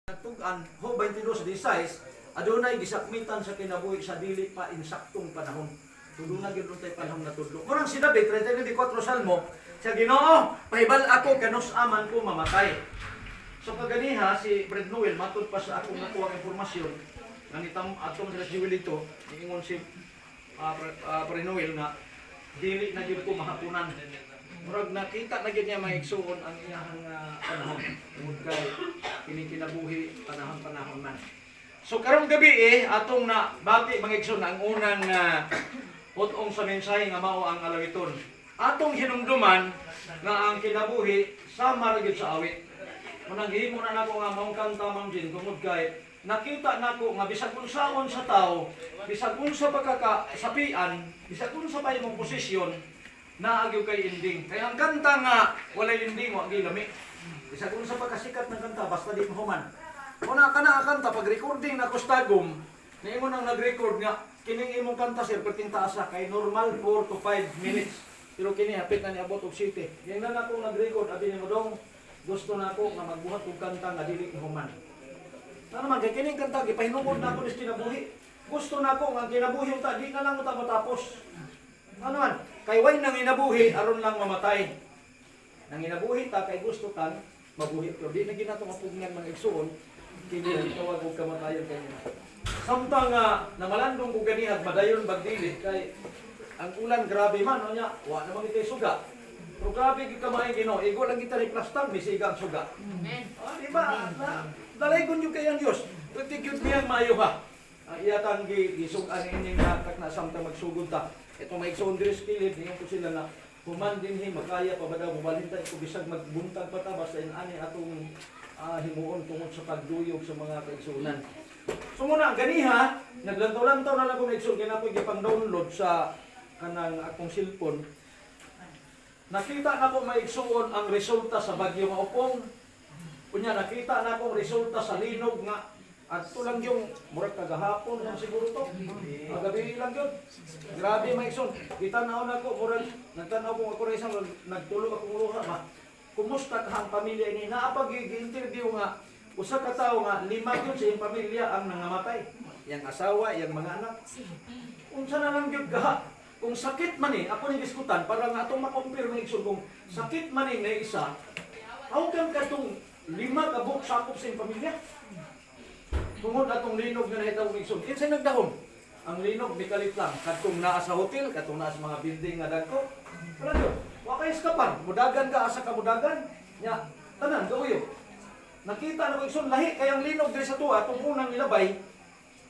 Nagtugan, ho 22:16, adunay gisakmitan sa kinabuhi sa dili pa insaktong panahon. Tuduna gyud tay panahon na tudlo. Murang si David 34 Salmo, sa Ginoo, pahibal ako kanus aman ko mamatay. So kaganiha si Fred Noel matud pa sa akong nakuha impormasyon nganitam atong sa Jewel ito, niingon si Fred Noel nga dili na gyud ko mahapunan. Murag nakita na gyud niya maigsuon ang iyang panahon. Tungod kay kini-kinabuhi panahon man. So karong gabi atong na bati mangigsoon ang unang putong sa mensahe nga mao ang alawiton. Atong hinumduman nga ang kinabuhi sama ra gyud sa awit. Munang gihimo na nako nga maong kanta Ma'am Jean tungod kay nakita nako nga bisag unsaon sa tao, bisag unsa pagkakasapian, bisag unsa pa imong posisyon naagyo kay ending. Kaya ang kanta nga walay ending wa gilami. Bisag unsa pagkasikat ng kanta basta di mahuman. Una ka na kanta pag recording na kustagom, niingon ang nag-record nga kining imong kanta sir perting taasa kay normal 4 to 5 minutes. Pero kini hapit na niabot og 7. Yang na nako nag-record abi ni mo dong gusto nako nga magbuhat og kanta nga dili mahuman. Ano man kay kining kanta gipahinungod nako dis kinabuhi. Gusto nako nga kinabuhi ta di na lang uta matapos. Ano man kay way nang inabuhi aron lang mamatay. Nang inabuhi ta kay gusto tan mabuhi pero di na ginato mapugnan mga igsuon kini tawag og kamatayon kanina. Samtang namalandong ko ganiha madayon bagdilit kay ang ulan grabe man nya wa naman itay suga. Pero grabe gyud ka maay Ginoo igo lang kita ni plastar bisigang suga. Amen. Di ba? Dalaygon yung kay ang Dios. Tutikod niyang maayo ha. Iyatang gisugan ini nga na samtang magsugod ta. Ito may igsoon diri sa kilid niyo ko sila na human dinhi makaya pa ba daw mubalintay ko bisag magbuntag pa ta basta inani atong himuon tungod sa pagduyog sa mga kaigsunan. So muna ganiha naglantaw-lantaw na lang ko maigsoon kay napoy gipang-download sa kanang akong cellphone. Nakita na ko maigsuon ang resulta sa bagyo nga upong. Kunya nakita na akong resulta sa linog nga adto lang yung murag kagahapon lang siguro to. Gabi lang yun. Grabe maigsoon. Gitanaw na ko murag nagtanaw ko ako ra isang nagtulog ako muruha ba. Kumusta ka ang pamilya ini? Naapag gi-interview nga usa ka tawo nga 5 gyud sa iyang pamilya ang nangamatay. Yang asawa, yang mga anak. Unsa na lang gyud gaha. Kung sakit man ako ni diskutan para nga atong makompare maigsoon kung sakit man na isa. How come katong 5 ka buok sakop sa iyang pamilya? Tungod atong linog nga nahitabo maigsoon. Kinsa nagdahom? Ang linog mikalit lang kadtong naa sa hotel, kadtong naa sa mga building nga dagko. Wala gyud. Wa kay eskapan, mudagan ka asa ka mudagan. Nya, tanan gawyo. Nakita na maigsoon lahi kay ang linog diri sa tuwa tong unang nilabay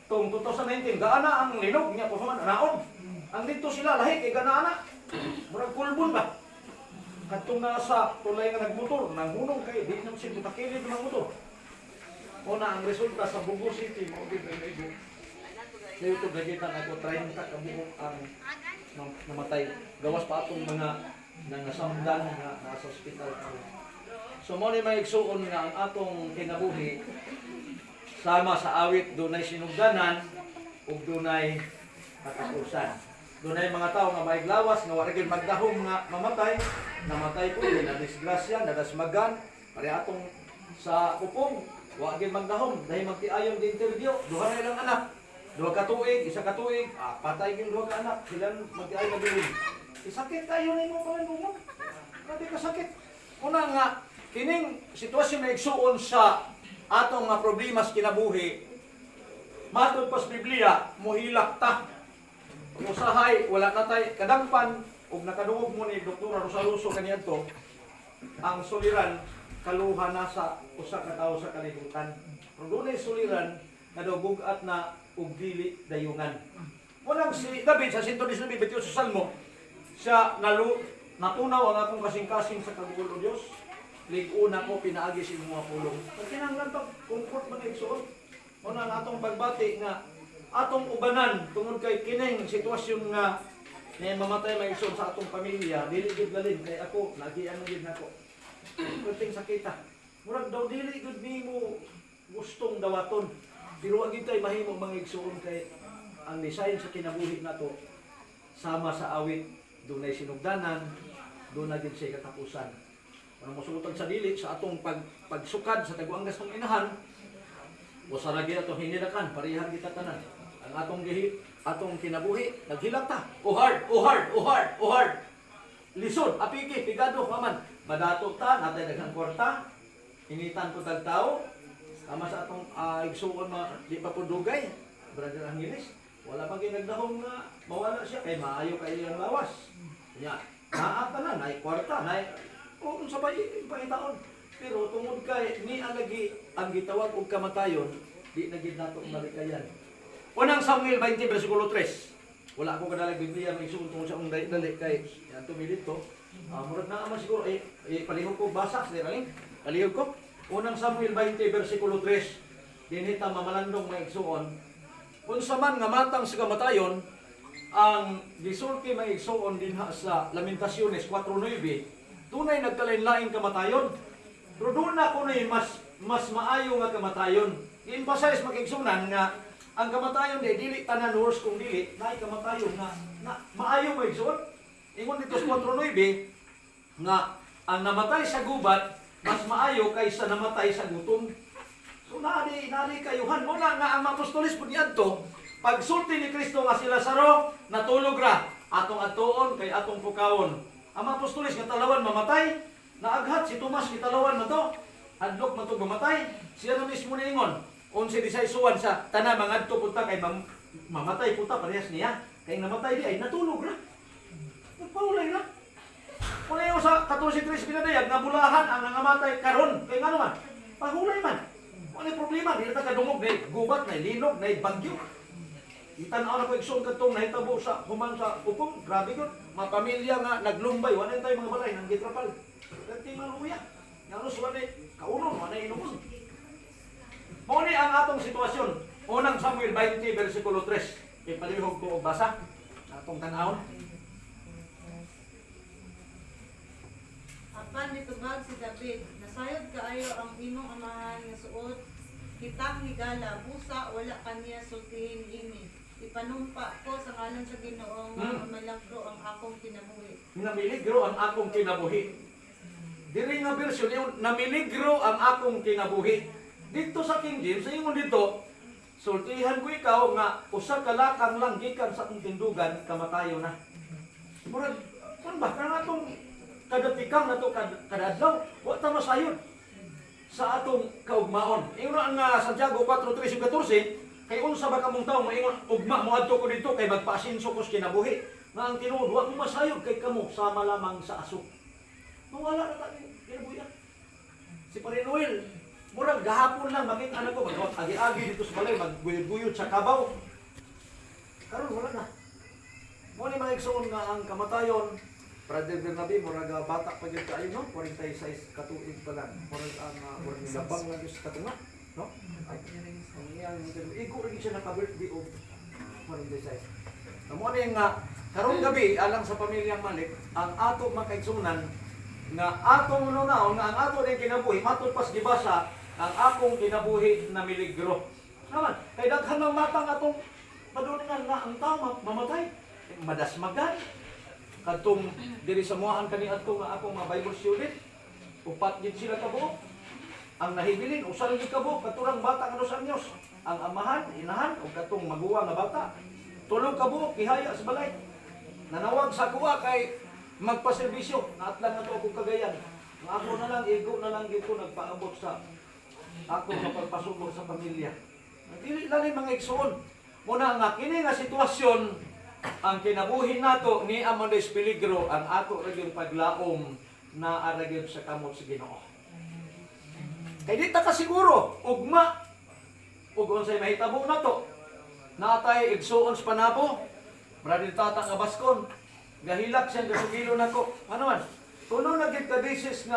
tong 2019 gaana ang linog nya kusuman naon. Ang dito sila lahi kay ganaana. Murag kulbon ba? Kadtong nasa tulay nga nagmotor, nanghunong kay di na siya takilid ng motor. Una ang resulta sa Bugo City mo gid na igo. Sa YouTube nakita ako 30 ka buok ang namatay. Gawas pa atong mga nangasamdan nga nasa ospital. So mo ni may igsuon nga ang atong kinabuhi sama sa awit dunay sinugdanan ug dunay katapusan. Dunay mga tawo nga maiglawas nga wala gyud magdahom nga mamatay, namatay po din na disgrasya, nadasmagan, pare atong sa upong wa gyud magdahom dahil magtiayon di interview, duha na ilang anak. 2 ka tuig, 1 ka tuig, patay gyud 2 ka anak, sila magtiayon na bilin. Sakit kayo nimo panganungon. Grabe ka sakit. Una nga kining sitwasyon na igsuon sa atong nga problema sa kinabuhi. Matod pas Biblia, mohilak ta. Usahay wala na tay kadampan ug nakadungog mo ni Dr. Rosaluso kaniadto ang suliran kaluha na sa usa ka tawo sa kalibutan. Pero dunay suliran nga daw bugat na ug dili dayungan. Unang si David sa 119 sa Salmo siya natunaw ang akong kasing-kasing sa kagulo Dios. Lig-una ko pinaagi sa imong pulong. Kinahanglan pag comfort man igsuon. Una ang atong pagbati nga atong ubanan tungod kay kining sitwasyon nga na mamatay maigsoon sa atong pamilya dili gid galin kay ako nagian gid nako. Kunting sakita. Murag daw dili gid nimo gustong dawaton. Pero agi tay mahimo mangigsuon kay ang design sa kinabuhi nato sama sa awit dunay sinugdanan, dunay gid siya katapusan. Ano mosultan sa dili sa atong pagsukad sa daguang gastong inahan Usa ra gyud atong hinilakan, parehan kita tanan. Ang atong kinabuhi, naghilak ta. Uhard. Lisod, apiki, pigado man. Madato ta, natay daghang kwarta. Initan ko tag tao. Tama sa atong igsuon di pa pudugay. Brother Angeles, wala pa ginagdahong nga mawala siya kay maayo kay iyang lawas. Nya, naa pa na, nay kwarta, nay kung sa pangitaon. Pero tungod kay ni lagi ang gitawag og kamatayon, di na gid nato malikayan. Unang Samuel 20 bersikulo 3. Wala ako kadalag Biblia may isuon tungod sa dali kay ato milito. Murag na man siguro palihog ko basa sa rin. Palihog ko. Unang Samuel 20 bersikulo 3. Dinhi ta mamalandong may igsuon. Unsa man nga matang sa kamatayon, ang gisulti may igsuon dinha sa Lamentaciones 4:9. Tunay nagkalain-lain kamatayon. Pero doon na ko na mas maayo nga kamatayon. I-emphasize makigsunan nga ang kamatayon dili tanan horse kung dili naay kamatayon na maayo mo igsuon. Ingon dito sa 4:9 nga ang namatay sa gubat mas maayo kaysa namatay sa gutom. So nari kayuhan mo na nga ang mga apostoles pud niadto pagsulti ni Kristo nga si Lazaro natulog ra atong atuon kay atong pukawon. Ang mga apostoles nga talawan mamatay, naaghat si Tomas kitalawan na to. Hadlok man to mamatay. Siya na mismo niingon. 11:16 sa tanan mangadto punta kay mamatay punta parehas niya. Kay namatay di ay natulog ra. Nagpaulay ra. Kung ayaw sa 14:3 pinadayag nga bulahan ang nangamatay karon kay ngano man. Pahulay man. Wala problema, di na kadungog na gubat na linog na bagyo. Itanaw na ko igsoon kadtong nahitabo sa human sa upong, grabe gud. Mga pamilya nga naglumbay, wala tayo mga balay nang gitrapal. Kanti maluya. Ngalos wala kaunon, wala inumon. Mao ni ang atong sitwasyon. Unang Samuel 20 bersikulo 3. Ipalihog ko og basa atong tan-awon. Apan mitubag si David, nasayod kaayo ang imong amahan nga suod, kitang higala, busa wala kaniya sultihin ini. Ipanumpa ko sa ngalan sa Ginoo nga malagro ang akong kinabuhi. Namiligro ang akong kinabuhi. Diri nga version yung namiligro ang akong kinabuhi. Dito sa King James, sa ingon dito, sultihan ko ikaw nga usa ka lakang lang gikan sa akong tindugan kamatayo na. Murag kun ba kana atong kadatikang na to kadadlaw, wa ta masayod sa atong kaugmaon. Ingon ang Santiago 4:13-14, kay unsa ba kamong tawo moingon ugma mo adto ko dito kay magpaasinso ko sa kinabuhi. Nga ang tinuod wa mo masayod kay kamo sama lamang sa aso. Mawala na ta kinabuhi. Si Parinoel, murag gahapon lang makita anak ko mag-agi-agi dito sa balay magguyod-guyod sa kabaw. Karon wala na. Mo ni mga igsoon nga ang kamatayon. Brother Bernabe, murag bata pa gyud kaayo no, 46 katuig pa lang. Murag ang murag labang lang gyud sa katunga, no? Ay, ang iyang igo rin siya naka-birthday og 46. Amo ni nga karong gabi alang sa pamilyang Malik, ang ato makaigsunan nga atong nunaon nga ang ato ning kinabuhi matud pas gibasa ang akong kinabuhi na miligro. Naman, kay daghan ng matang atong padunungan nga ang tao mamatay, madasmagan. Kadtong diri sa muhaan kani adto nga akong mga Bible student, upat gid sila kabuok. Ang nahibilin usa gid kabuok katurang bata nga 2 anyos. Ang amahan, inahan ug katong maguwa nga bata. Tulog kabuok ihaya sa balay. Nanawag sa kuwa kay magpaserbisyo, naatlan na to akong Cagayan. Nga ako na lang igo na lang gid ko nagpaabot sa ako sa pagpasubok sa pamilya. Dili lang mga igsoon. Muna nga kini nga sitwasyon ang kinabuhi nato ni Amandes Peligro ang ato ra gyud paglaom na ara gyud sa kamot sa Ginoo. Kay di ta kasiguro ugma ug unsay mahitabo nato. Natay igsuon sa panabo. Brother Tata nga baskon. Gahilak siya gasugilo nako. Ano man? Kuno na gyud ka basis nga